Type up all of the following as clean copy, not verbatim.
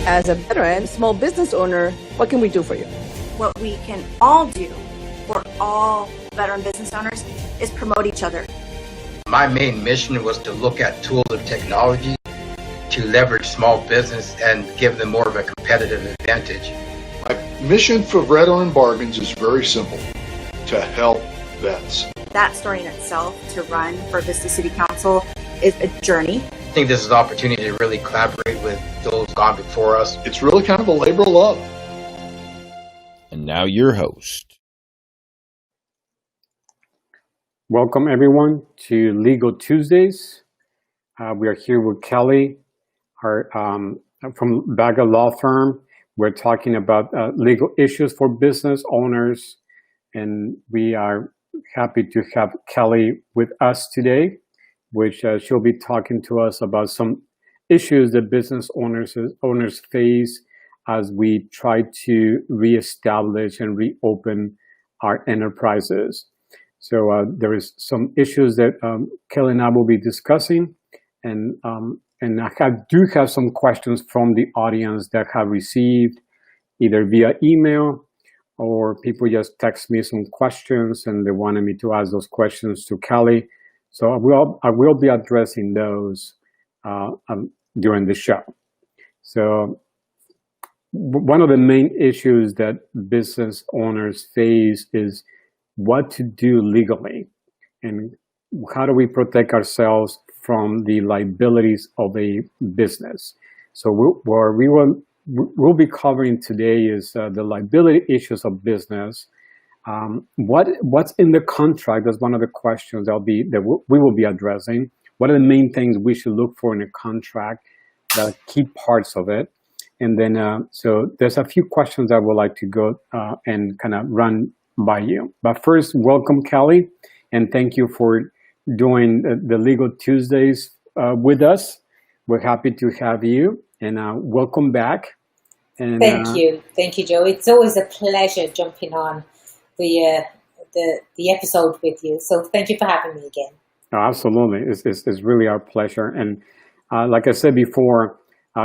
As a veteran small business owner, what can we do for you? What we can all do for all veteran business owners is promote each other. My main mission was to look at tools and technology to leverage small business and give them more of a competitive advantage. My mission for Veteran Bargains is very simple: to help vets. That story in itself, to run for Vista City Council, is a journey. I think this is an opportunity to really collaborate with those gone before us. It's really kind of a labor of love. And now your host. Welcome everyone to Legal Tuesdays. We are here with Kelly, from Bagla Law Firm. We're talking about legal issues for business owners, and we are happy to have Kelly with us today, which she'll be talking to us about some issues that business owners face as we try to reestablish and reopen our enterprises. So there is some issues that Kelly and I will be discussing, and I do have some questions from the audience that have received either via email or people just text me some questions and they wanted me to ask those questions to Kelly. So I will be addressing those during the show. So one of the main issues that business owners face is what to do legally and how do we protect ourselves from the liabilities of a business. So we'll be covering today is the liability issues of business. What's in the contract? That's one of the questions we will be addressing. What are the main things we should look for in a contract, the key parts of it? And then, so there's a few questions I would like to go and kind of run by you. But first, welcome, Kelly, and thank you for doing the Legal Tuesdays with us. We're happy to have you, and welcome back. And, Thank you, Joe. It's always a pleasure jumping on the episode with you. So thank you for having me again. Oh, absolutely, it's really our pleasure. And like I said before,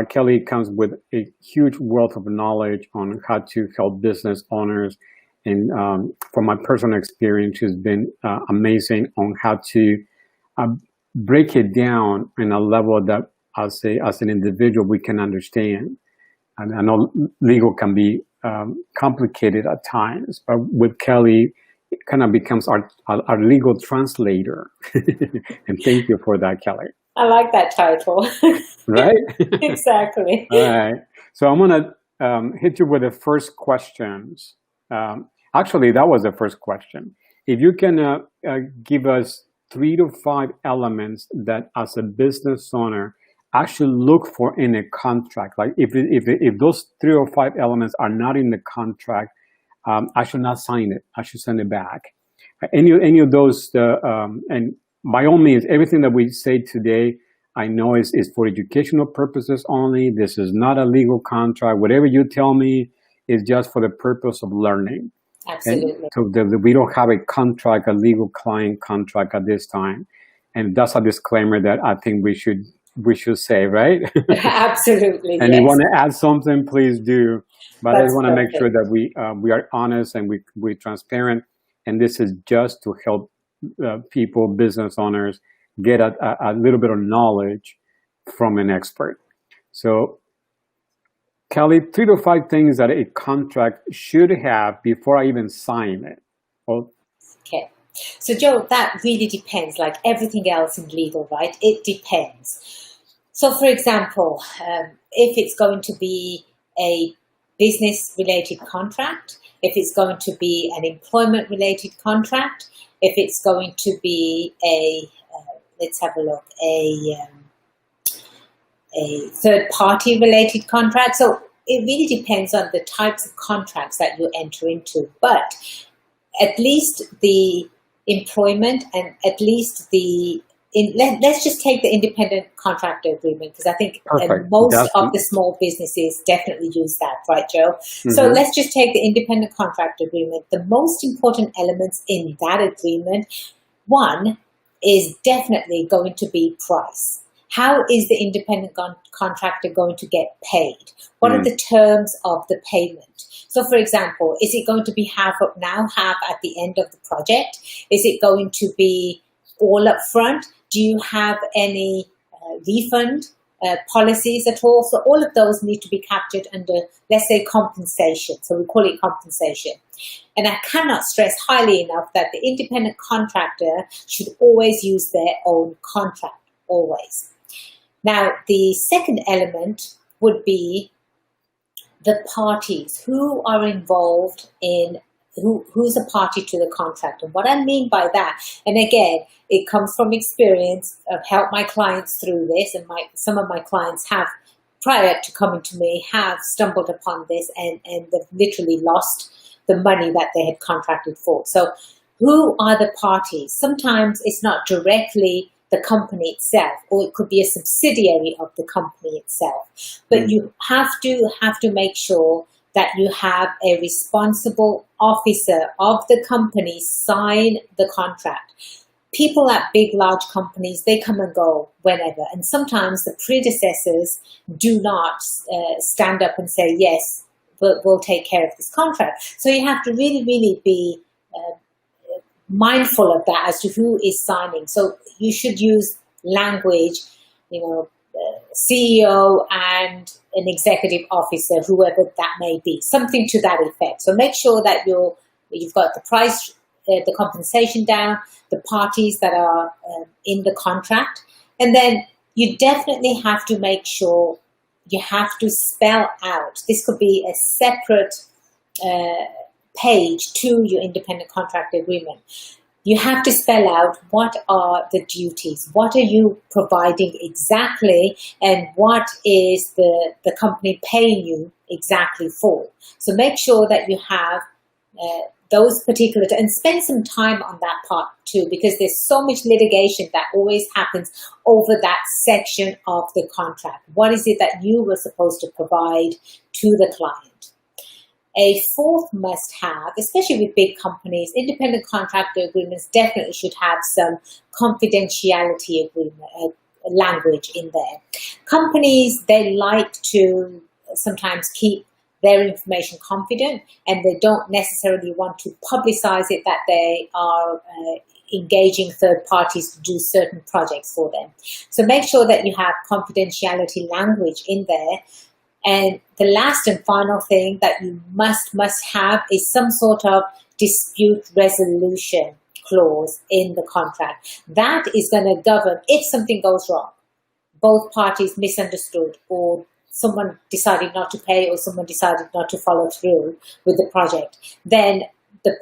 Kelly comes with a huge wealth of knowledge on how to help business owners. And from my personal experience, she's been amazing on how to break it down in a level that as an individual we can understand. And I know legal can be complicated at times, but with Kelly, it kind of becomes our legal translator. And thank you for that, Kelly. I like that title. Right? Exactly. All right. So I'm going to hit you with the first questions. Actually, that was the first question. If you can give us 3 to 5 elements that as a business owner I should look for in a contract, like if those 3 or 5 elements are not in the contract, I should not sign it. I should send it back. Any of those, and by all means, everything that we say today, I know is for educational purposes only. This is not a legal contract. Whatever you tell me is just for the purpose of learning. Absolutely. And so we don't have a legal client contract at this time. And that's a disclaimer that I think we should say, right? Absolutely. And yes. you want to add something, please do. But I just want to make perfect. sure that we are honest and we're transparent. And this is just to help people, business owners, get a little bit of knowledge from an expert. So, Kelly, 3 to 5 things that a contract should have before I even sign it. Well, Okay. So, Joe, that really depends, like everything else in legal, right? It depends. So, for example, if it's going to be a business-related contract, if it's going to be an employment-related contract, if it's going to be let's have a look, a third-party related contract. So it really depends on the types of contracts that you enter into. But at least the employment and at least let's just take the independent contractor agreement, because I think most of the small businesses definitely use that, right, Joe? Mm-hmm. So let's just take the independent contractor agreement. The most important elements in that agreement, one, is definitely going to be price. how is the independent contractor going to get paid? What are the terms of the payment? So, for example, is it going to be half up now, half at the end of the project? Is it going to be all up front? Do you have any refund policies at all? So all of those need to be captured under, let's say, compensation. So we call it compensation. And I cannot stress highly enough that the independent contractor should always use their own contract, always. Now, the second element would be the parties who are involved in who's a party to the contract. And what I mean by that, and again, it comes from experience. I've helped my clients through this, and some of my clients have, prior to coming to me, have stumbled upon this and they've literally lost the money that they had contracted for. So who are the parties? Sometimes it's not directly the company itself, or it could be a subsidiary of the company itself. But you have to make sure that you have a responsible officer of the company sign the contract. People at big, large companies, they come and go whenever. And sometimes the predecessors do not stand up and say, yes, we'll take care of this contract. So you have to really, really be mindful of that as to who is signing. So you should use language, CEO and an executive officer, whoever that may be, something to that effect. So make sure that you've got the price, the compensation down, the parties that are in the contract, and then you definitely have to make sure you have to spell out. This could be a separate page to your independent contract agreement. You have to spell out what are the duties, what are you providing exactly, and what is the company paying you exactly for. So make sure that you have those particular, and spend some time on that part too, because there's so much litigation that always happens over that section of the contract. What is it that you were supposed to provide to the client? A fourth must-have, especially with big companies, independent contractor agreements definitely should have some confidentiality agreement language in there. Companies, they like to sometimes keep their information confident, and they don't necessarily want to publicize it that they are engaging third parties to do certain projects for them. So make sure that you have confidentiality language in there. And the last and final thing that you must have is some sort of dispute resolution clause in the contract. That is going to govern if something goes wrong, both parties misunderstood, or someone decided not to pay, or someone decided not to follow through with the project, then either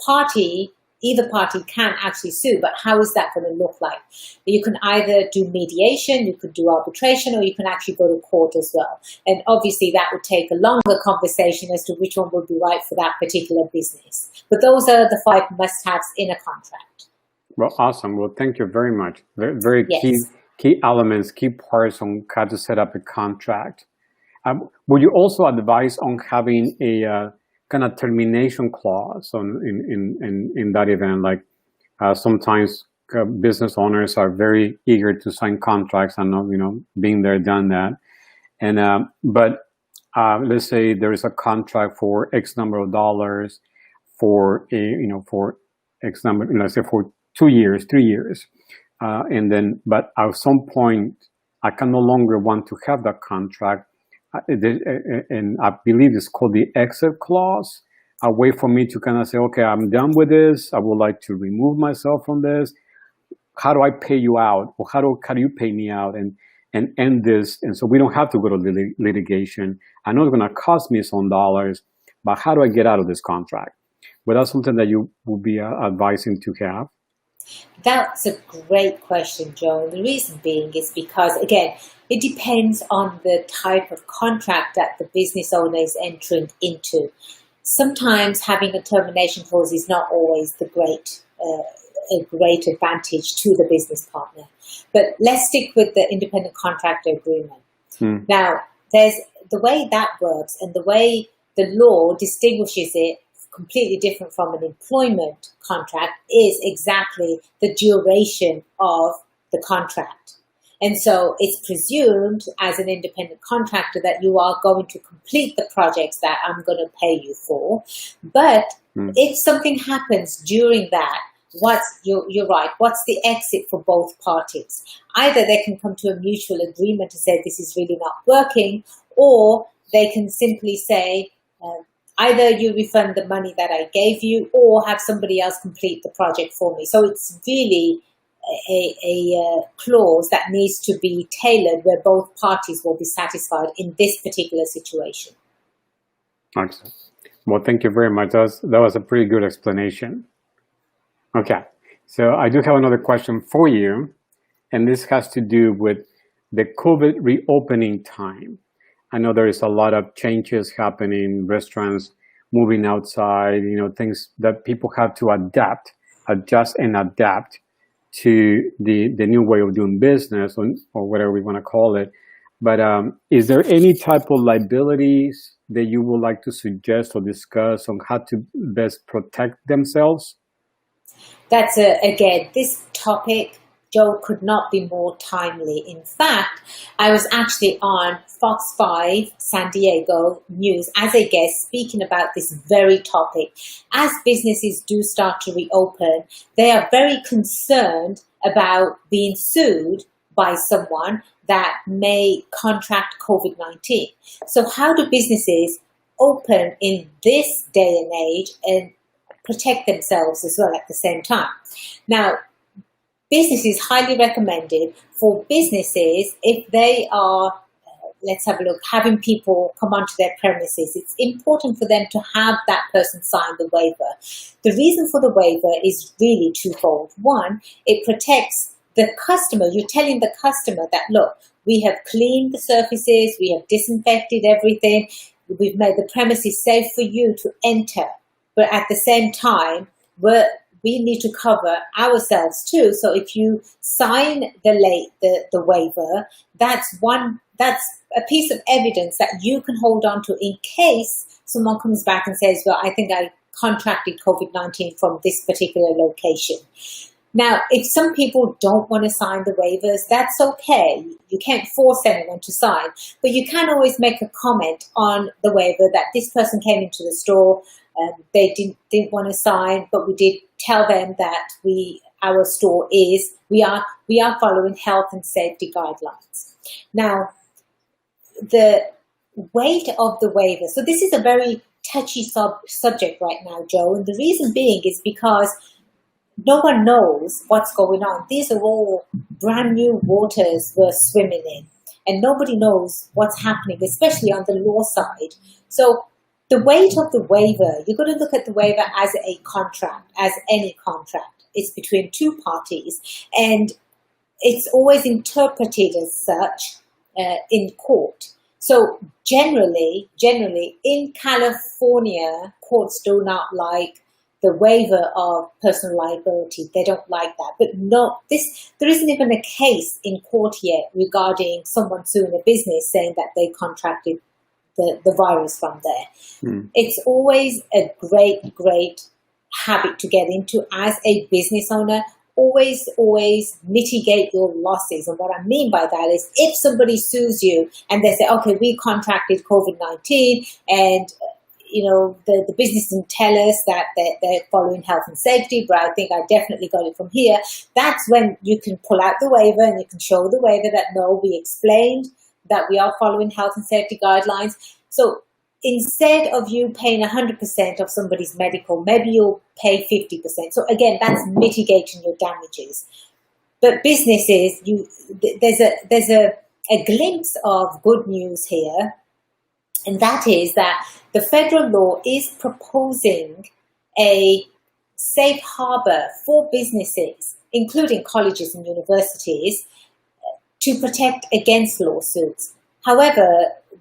party can actually sue. But how is that going to look like? You can either do mediation, you could do arbitration, or you can actually go to court as well. And obviously that would take a longer conversation as to which one would be right for that particular business. But those are the 5 must-haves in a contract. Well, awesome. Well, thank you very much. Very Yes. key elements, key parts on how to set up a contract. Would you also advise on having a kind of termination clause in that event? Like sometimes business owners are very eager to sign contracts and being there, done that. And but let's say there is a contract for X number of dollars for for X number, let's say for 2 years, 3 years, and then but at some point I can no longer want to have that contract. And I believe it's called the exit clause, a way for me to kind of say, okay, I'm done with this. I would like to remove myself from this. How do I pay you out? Or how do you pay me out and end this? And so we don't have to go to litigation. I know it's going to cost me some dollars, but how do I get out of this contract? Well, that's something that you will be advising to have. That's a great question, Joe. The reason being is because, again, it depends on the type of contract that the business owner is entering into. Sometimes having a termination clause is not always a great advantage to the business partner. But let's stick with the independent contractor agreement. Now, there's the way that works, and the way the law distinguishes it completely different from an employment contract is exactly the duration of the contract. And so it's presumed as an independent contractor that you are going to complete the projects that I'm going to pay you for. But if something happens during that, you're right, what's the exit for both parties? Either they can come to a mutual agreement to say this is really not working, or they can simply say, either you refund the money that I gave you or have somebody else complete the project for me. So it's really a clause that needs to be tailored where both parties will be satisfied in this particular situation. Excellent. Well, thank you very much. That was a pretty good explanation. Okay, so I do have another question for you, and this has to do with the COVID reopening time. I know there is a lot of changes happening, restaurants moving outside, things that people have to adjust and adapt to the new way of doing business, or whatever we want to call it. But is there any type of liabilities that you would like to suggest or discuss on how to best protect themselves? That's again, this topic, Joe, could not be more timely. In fact, I was actually on Fox 5 San Diego News as a guest speaking about this very topic. As businesses do start to reopen, they are very concerned about being sued by someone that may contract COVID-19. So how do businesses open in this day and age and protect themselves as well at the same time? Now, business is highly recommended for businesses if they are, let's have a look, having people come onto their premises. It's important for them to have that person sign the waiver. The reason for the waiver is really twofold. One, it protects the customer. You're telling the customer that, look, we have cleaned the surfaces, we have disinfected everything, we've made the premises safe for you to enter. But at the same time, we need to cover ourselves too. So if you sign the waiver, that's a piece of evidence that you can hold on to in case someone comes back and says, well, I think I contracted COVID-19 from this particular location. Now, if some people don't want to sign the waivers, that's okay. You can't force anyone to sign, but you can always make a comment on the waiver that this person came into the store, they didn't want to sign, but we did tell them that we are following health and safety guidelines. Now, the weight of the waiver. So this is a very touchy subject right now, Joe, and the reason being is because no one knows what's going on. These are all brand new waters we're swimming in, and nobody knows what's happening, especially on the law side. So the weight of the waiver, you're going to look at the waiver as a contract, as any contract. It's between two parties, and it's always interpreted as such in court. So generally, in California, courts do not like the waiver of personal liability. They don't like that. But there isn't even a case in court yet regarding someone suing a business saying that they contracted the virus from there. It's always a great habit to get into as a business owner. Always mitigate your losses. And what I mean by that is if somebody sues you and they say, okay, we contracted COVID-19 and the business didn't tell us that they're following health and safety, but I think I definitely got it from here. That's when you can pull out the waiver and you can show the waiver that, no, we explained that we are following health and safety guidelines. So instead of you paying 100% of somebody's medical, maybe you'll pay 50%. So again, that's mitigating your damages. But businesses, there's a glimpse of good news here, and that is that the federal law is proposing a safe harbor for businesses, including colleges and universities, to protect against lawsuits. However,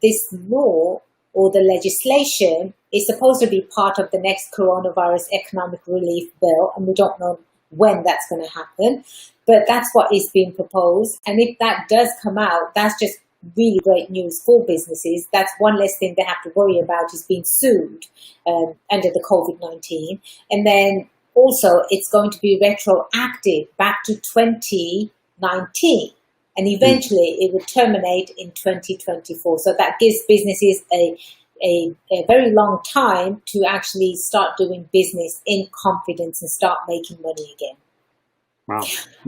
this law or the legislation is supposed to be part of the next coronavirus economic relief bill, and we don't know when that's going to happen, but that's what is being proposed. And if that does come out, that's just really great news for businesses. That's one less thing they have to worry about, is being sued under the COVID-19. And then also it's going to be retroactive back to 2019. and eventually it would terminate in 2024. So that gives businesses a very long time to actually start doing business in confidence and start making money again. Wow.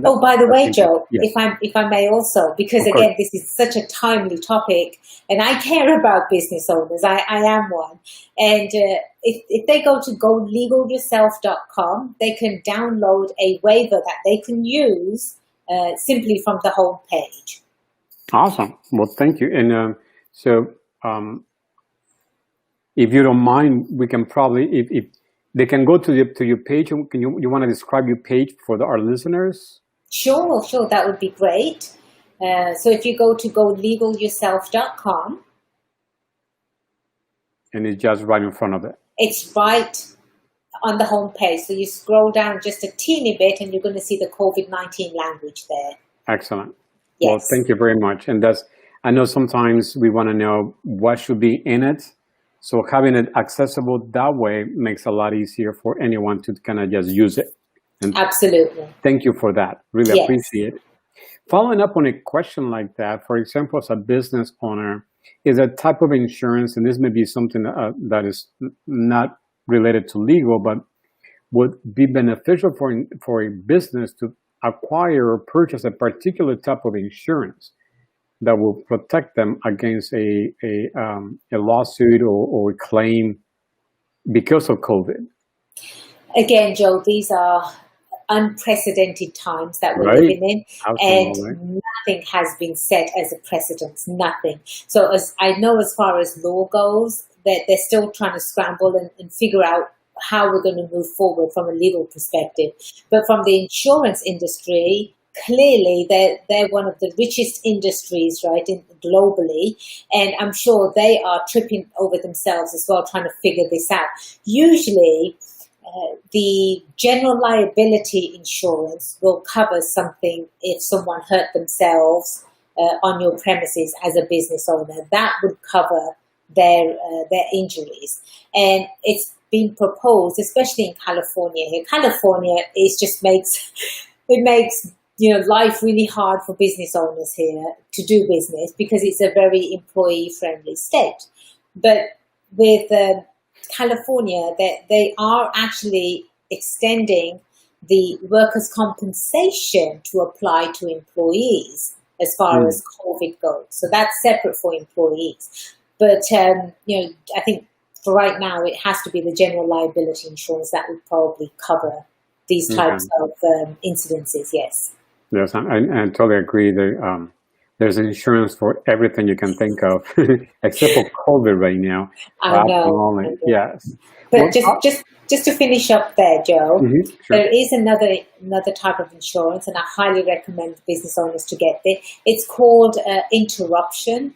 Oh, by the way, Joe, yes. if I may also, because Of again, course. this is such a timely topic, and I care about business owners. I am one. And if they go to golegalyourself.com, they can download a waiver that they can use simply from the home page. Awesome. Well, thank you. And if you don't mind, we can probably, if they can go to your page, you want to describe your page for our listeners? Sure, that would be great. So if you go to golegalyourself.com. And it's just right in front of it. It's right on the home page. So you scroll down just a teeny bit and you're going to see the COVID-19 language there. Excellent. Yes. Well, thank you very much. And I know sometimes we want to know what should be in it. So having it accessible that way makes it a lot easier for anyone to kind of just use it. And absolutely. Thank you for that. Really Yes. appreciate it. Following up on a question like that, for example, as a business owner, is a type of insurance, and this may be something that is not related to legal, but would be beneficial for a business to acquire or purchase a particular type of insurance that will protect them against a lawsuit or a claim because of COVID. Again, Joe, these are unprecedented times that we're Right. living in, Absolutely. and nothing has been set as a precedent. Nothing. So as I know, as far as law goes, that they're still trying to scramble and figure out how we're going to move forward from a legal perspective. But from the insurance industry, clearly they're one of the richest industries, right, globally, and I'm sure they are tripping over themselves as well, trying to figure this out. Usually, the general liability insurance will cover something if someone hurt themselves on your premises as a business owner. That would cover their injuries, and it's been proposed, especially in California. Here, California makes life really hard for business owners here to do business because it's a very employee-friendly state. But with California, they are actually extending the workers' compensation to apply to employees as far as COVID goes. So that's separate for employees. But, I think for right now, it has to be the general liability insurance that would probably cover these types of incidences, yes. Yes, I totally agree. There's insurance for everything you can think of, except for COVID right now. I know. Yes. But just to finish up there, Joe, sure. There is another type of insurance, and I highly recommend business owners to get it. It's called interruption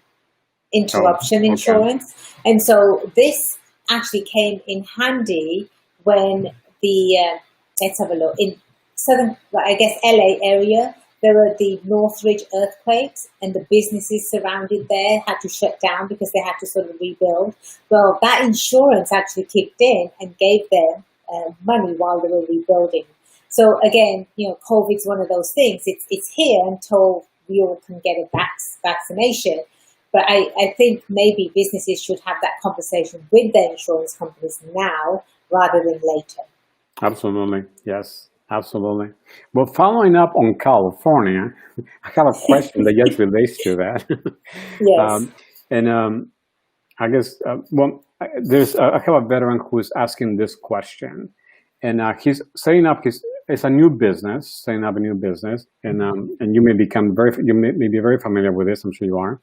insurance. And so this actually came in handy when let's have a look, in southern, LA area, there were the Northridge earthquakes, and the businesses surrounded there had to shut down because they had to sort of rebuild. Well, that insurance actually kicked in and gave them money while they were rebuilding. So again, COVID's one of those things. It's here until we all can get a vaccination. But I think maybe businesses should have that conversation with their insurance companies now rather than later. Absolutely. Yes, absolutely. Well, following up on California, I have a question that just relates to that. Yes. I guess, I have a veteran who is asking this question, and he's setting up it's a new business, and you may be very familiar with this. I'm sure you are,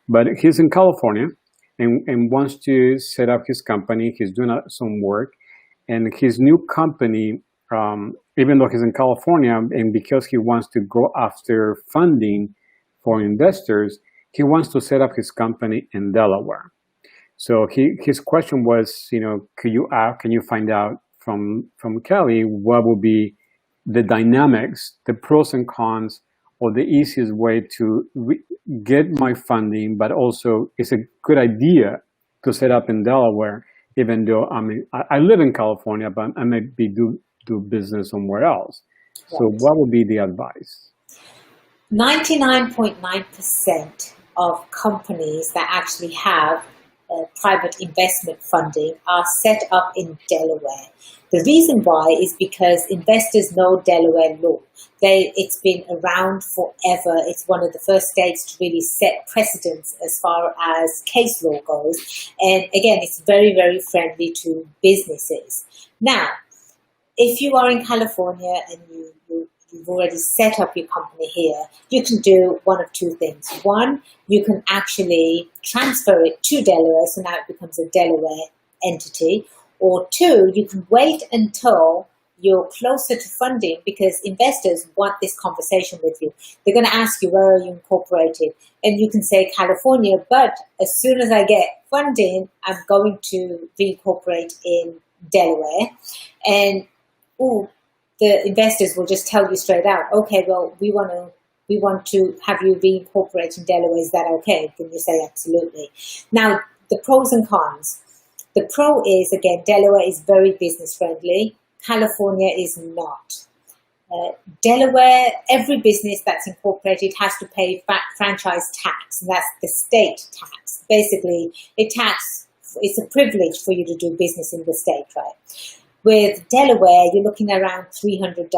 but he's in California and wants to set up his company. He's doing some work, and his new company, even though he's in California, and because he wants to go after funding for investors, he wants to set up his company in Delaware. So his question was, can you find out from Kelly what would be the dynamics, the pros and cons, or the easiest way to get my funding, but also it's a good idea to set up in Delaware, even though I live in California, but I may do business somewhere else. So what would be the advice? 99.9% of companies that actually have private investment funding are set up in Delaware. The reason why is because investors know Delaware law. It's been around forever. It's one of the first states to really set precedents as far as case law goes. And again, it's very, very friendly to businesses. Now, if you are in California and you've already set up your company here, you can do one of two things. One, you can actually transfer it to Delaware, so now it becomes a Delaware entity. Or two, you can wait until you're closer to funding, because investors want this conversation with you. They're going to ask you, where are you incorporated? And you can say California, but as soon as I get funding, I'm going to reincorporate in Delaware. And the investors will just tell you straight out, okay, well, we want to have you reincorporate in Delaware. Is that okay? Then you say absolutely. Now, the pros and cons. The pro is, again, Delaware is very business friendly. California is not. Delaware, every business that's incorporated has to pay franchise tax, and that's the state tax. Basically, it's a privilege for you to do business in the state, right? With Delaware, you're looking around $300.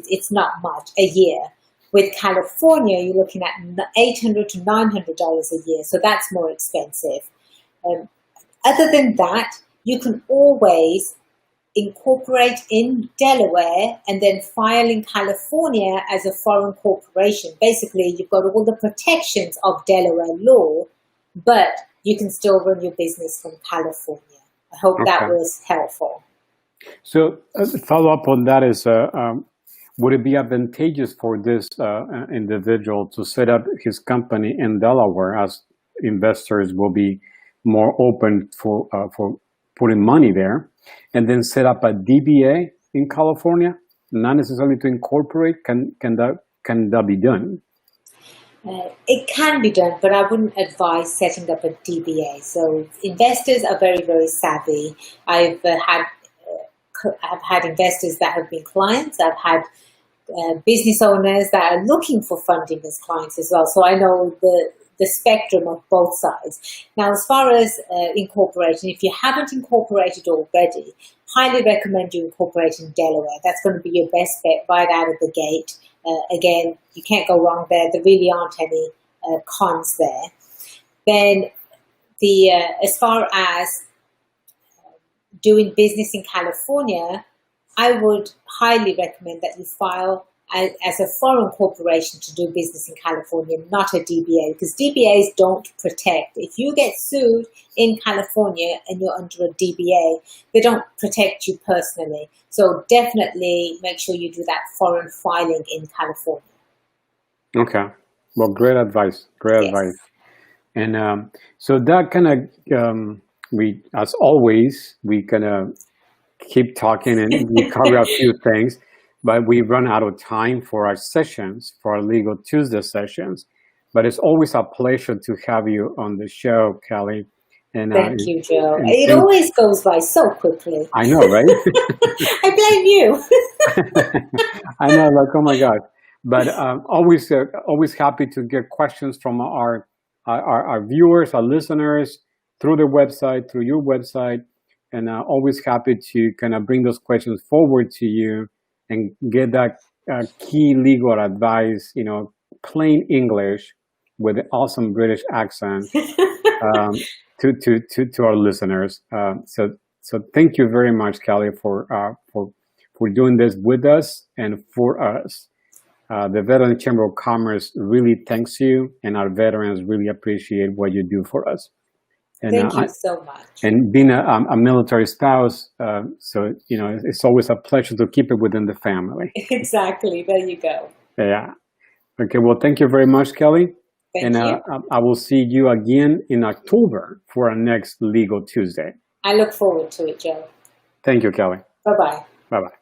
It's not much a year. With California, you're looking at $800 to $900 a year, so that's more expensive. Other than that, you can always incorporate in Delaware and then file in California as a foreign corporation. Basically, you've got all the protections of Delaware law, but you can still run your business from California. I hope that was helpful. So follow up on that is, would it be advantageous for this individual to set up his company in Delaware, as investors will be more open for putting money there, and then set up a DBA in California, not necessarily to incorporate? Can that be done? It can be done, but I wouldn't advise setting up a DBA. So investors are very, very savvy. I've had investors that have been clients. I've had business owners that are looking for funding as clients as well. So I know the spectrum of both sides. Now, as far as incorporating, if you haven't incorporated already, highly recommend you incorporate in Delaware. That's going to be your best bet right out of the gate. Again, you can't go wrong there. There really aren't any cons there. Then as far as doing business in California, I would highly recommend that you file as a foreign corporation to do business in California, not a DBA, because DBAs don't protect. If you get sued in California and you're under a DBA, they don't protect you personally. So definitely make sure you do that foreign filing in California. Okay. Well, great advice. Great advice. And so that kind of, we, as always, we kind of keep talking and we cover a few things, but we run out of time for our sessions, for our Legal Tuesday sessions. But it's always a pleasure to have you on the show, Kelly. And thank you, Joe. It always goes by so quickly. I know, right? I blame you. I know, like, oh my God. But always happy to get questions from our viewers, our listeners, through the website, through your website. And always happy to kind of bring those questions forward to you and get that key legal advice, you know, plain English with an awesome British accent to our listeners. So thank you very much, Kelly, for doing this with us and for us. The Veteran Chamber of Commerce really thanks you, and our veterans really appreciate what you do for us. And, thank you so much. And being a military spouse, so, you know, it's always a pleasure to keep it within the family. Exactly. There you go. Yeah. Okay. Well, thank you very much, Kelly. Thank you. I will see you again in October for our next Legal Tuesday. I look forward to it, Joe. Thank you, Kelly. Bye-bye. Bye-bye.